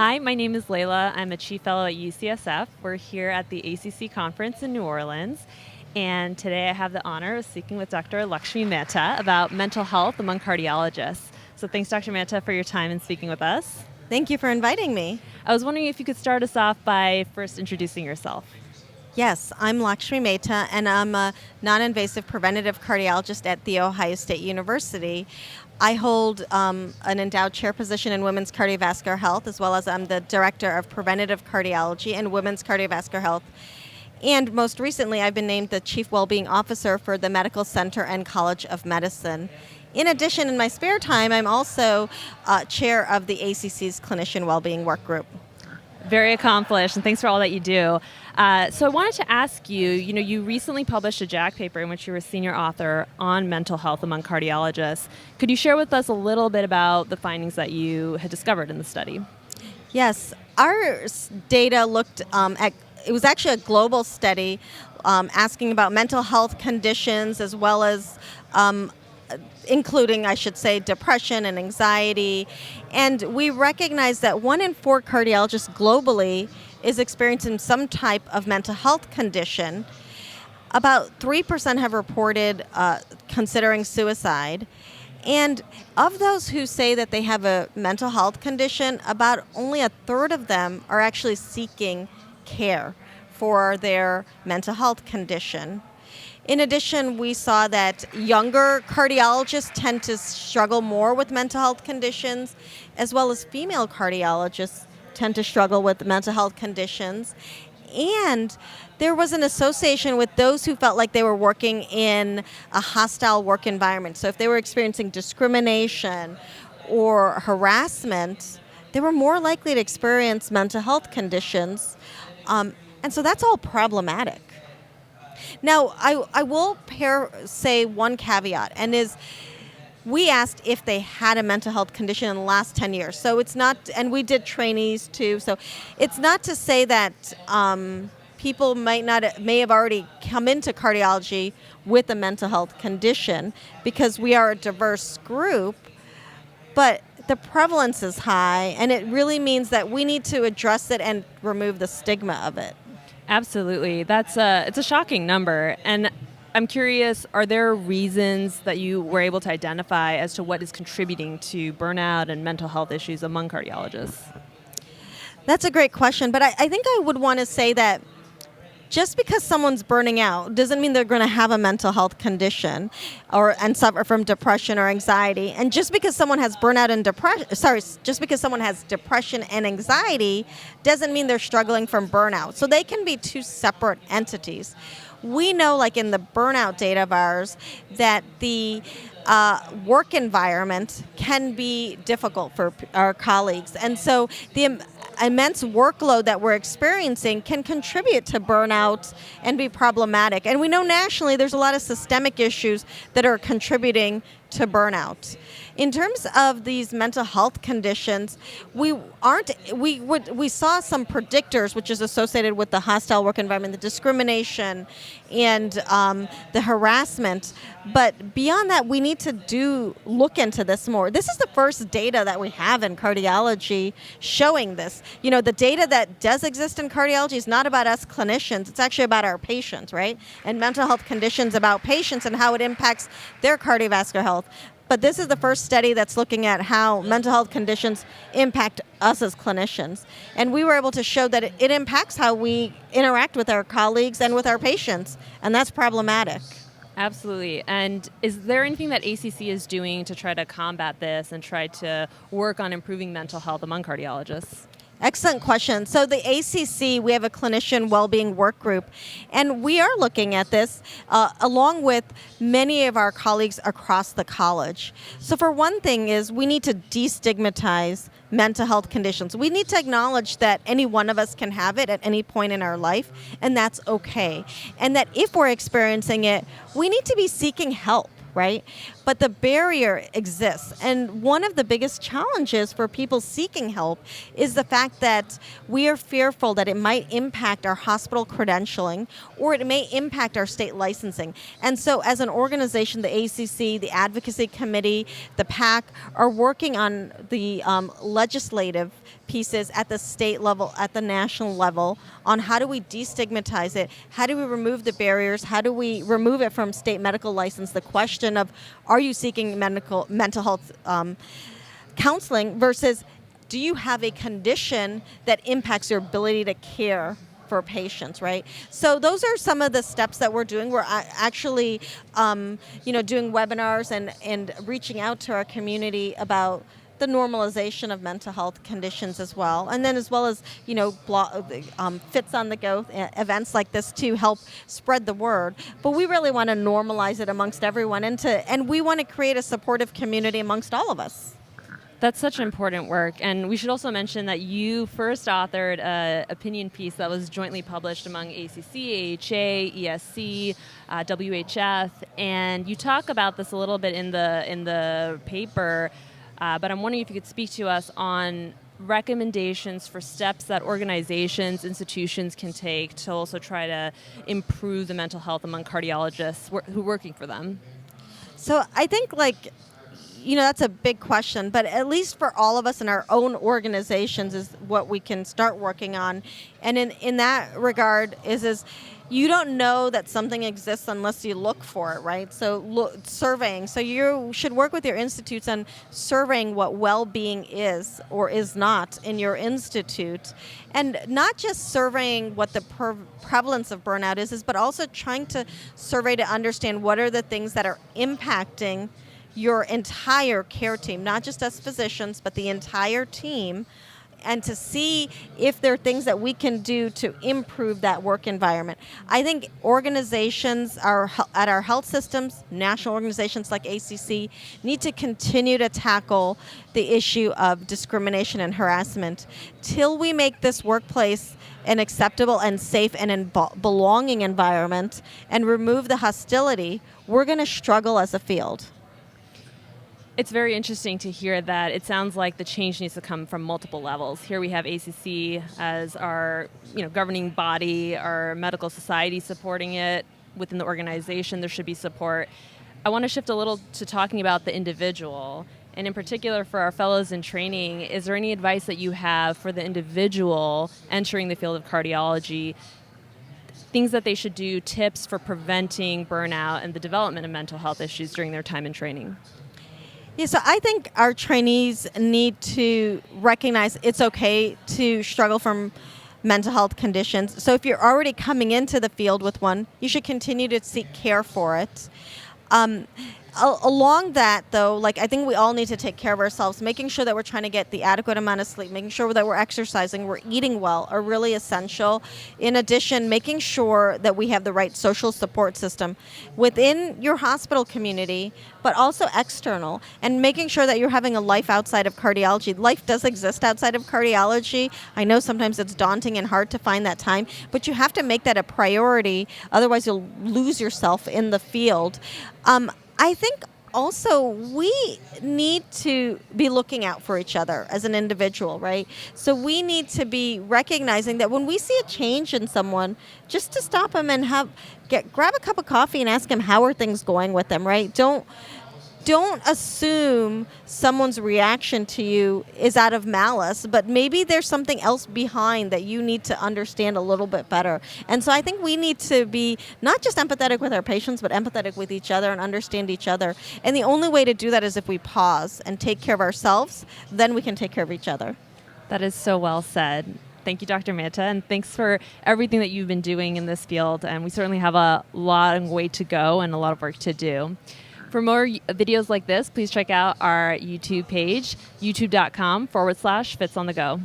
Hi, my name is Layla. I'm a Chief Fellow at UCSF. We're here at the ACC conference in New Orleans. And today I have the honor of speaking with Dr. Laxmi Mehta about mental health among cardiologists. So thanks, Dr. Mehta, for your time and speaking with us. Thank you for inviting me. I was wondering if you could start us off by first introducing yourself. Yes, I'm Laxmi Mehta, and I'm a non-invasive preventative cardiologist at The Ohio State University. I hold an endowed chair position in women's cardiovascular health, as well as I'm the director of preventative cardiology and women's cardiovascular health. And most recently, I've been named the Chief Wellbeing Officer for the Medical Center and College of Medicine. In addition, in my spare time, I'm also chair of the ACC's Clinician Wellbeing Work Group. Very accomplished, and thanks for all that you do. So I wanted to ask you, you recently published a JACC paper in which you were a senior author on mental health among cardiologists. Could you share with us a little bit about the findings that you had discovered in the study? Yes, our data looked at, it was actually a global study asking about mental health conditions as well as including, I should say, depression and anxiety. And we recognize that 1 in 4 cardiologists globally is experiencing some type of mental health condition. About 3% have reported considering suicide. And of those who say that they have a mental health condition, about only a third of them are actually seeking care for their mental health condition. In addition, we saw that younger cardiologists tend to struggle more with mental health conditions, as well as female cardiologists tend to struggle with mental health conditions. And there was an association with those who felt like they were working in a hostile work environment. So if they were experiencing discrimination or harassment, they were more likely to experience mental health conditions. And so that's all problematic. Now, I will say one caveat, and is we asked if they had a mental health condition in the last 10 years. So it's not, and we did trainees too, so it's not to say that people may have already come into cardiology with a mental health condition, because we are a diverse group, but the prevalence is high, and it really means that we need to address it and remove the stigma of it. Absolutely. It's a shocking number. And I'm curious, are there reasons that you were able to identify as to what is contributing to burnout and mental health issues among cardiologists? That's a great question, but I think I would want to say that just because someone's burning out doesn't mean they're going to have a mental health condition and suffer from depression or anxiety. And just because someone has burnout and just because someone has depression and anxiety doesn't mean they're struggling from burnout. So they can be two separate entities. We know, like in the burnout data of ours, that the work environment can be difficult for our colleagues. And so the immense workload that we're experiencing can contribute to burnout and be problematic. And we know nationally there's a lot of systemic issues that are contributing to burnout. In terms of these mental health conditions, we saw some predictors which is associated with the hostile work environment, the discrimination, and the harassment. But beyond that, we need to look into this more. This is the first data that we have in cardiology showing this. The data that does exist in cardiology is not about us clinicians. It's actually about our patients, right? And mental health conditions about patients and how it impacts their cardiovascular health. But this is the first study that's looking at how mental health conditions impact us as clinicians. And we were able to show that it impacts how we interact with our colleagues and with our patients, and that's problematic. Absolutely. And is there anything that ACC is doing to try to combat this and try to work on improving mental health among cardiologists? Excellent question. So the ACC, we have a clinician well-being work group, and we are looking at this along with many of our colleagues across the college. So for one thing is we need to destigmatize mental health conditions. We need to acknowledge that any one of us can have it at any point in our life, and that's okay. And that if we're experiencing it, we need to be seeking help. right? But the barrier exists. And one of the biggest challenges for people seeking help is the fact that we are fearful that it might impact our hospital credentialing or it may impact our state licensing. And so as an organization, the ACC, the Advocacy Committee, the PAC are working on the legislative pieces at the state level, at the national level, on how do we destigmatize it, how do we remove the barriers, how do we remove it from state medical license, the question of are you seeking mental health counseling versus do you have a condition that impacts your ability to care for patients, right? So those are some of the steps that we're doing. We're actually doing webinars and reaching out to our community about the normalization of mental health conditions as well. And then as well as, Fits on the Go events like this to help spread the word. But we really want to normalize it amongst everyone and we want to create a supportive community amongst all of us. That's such important work. And we should also mention that you first authored an opinion piece that was jointly published among ACC, AHA, ESC, WHF, and you talk about this a little bit in the paper. But I'm wondering if you could speak to us on recommendations for steps that organizations, institutions can take to also try to improve the mental health among cardiologists who are working for them. So I think that's a big question, but at least for all of us in our own organizations is what we can start working on. And in that regard is you don't know that something exists unless you look for it, right? So surveying. So you should work with your institutes on surveying what well-being is or is not in your institute. And not just surveying what the prevalence of burnout is, but also trying to survey to understand what are the things that are impacting your entire care team, not just us physicians, but the entire team, and to see if there are things that we can do to improve that work environment. I think organizations at our health systems, national organizations like ACC, need to continue to tackle the issue of discrimination and harassment. Till we make this workplace an acceptable and safe and belonging environment and remove the hostility, we're going to struggle as a field. It's very interesting to hear that it sounds like the change needs to come from multiple levels. Here we have ACC as our governing body, our medical society supporting it. Within the organization, there should be support. I want to shift a little to talking about the individual. And in particular for our fellows in training, is there any advice that you have for the individual entering the field of cardiology, things that they should do, tips for preventing burnout and the development of mental health issues during their time in training? Yeah, so I think our trainees need to recognize it's okay to struggle from mental health conditions. So if you're already coming into the field with one, you should continue to seek care for it. Along that, though, I think we all need to take care of ourselves, making sure that we're trying to get the adequate amount of sleep, making sure that we're exercising, we're eating well are really essential. In addition, making sure that we have the right social support system within your hospital community, but also external, and making sure that you're having a life outside of cardiology. Life does exist outside of cardiology. I know sometimes it's daunting and hard to find that time, but you have to make that a priority, otherwise you'll lose yourself in the field. I think also we need to be looking out for each other as an individual, right? So we need to be recognizing that when we see a change in someone, just to stop them and grab a cup of coffee and ask them how are things going with them, right? Don't assume someone's reaction to you is out of malice, but maybe there's something else behind that you need to understand a little bit better. And so I think we need to be not just empathetic with our patients, but empathetic with each other and understand each other. And the only way to do that is if we pause and take care of ourselves, then we can take care of each other. That is so well said. Thank you, Dr. Mehta, and thanks for everything that you've been doing in this field. And we certainly have a long way to go and a lot of work to do. For more videos like this, please check out our YouTube page, youtube.com/Fits on the Go.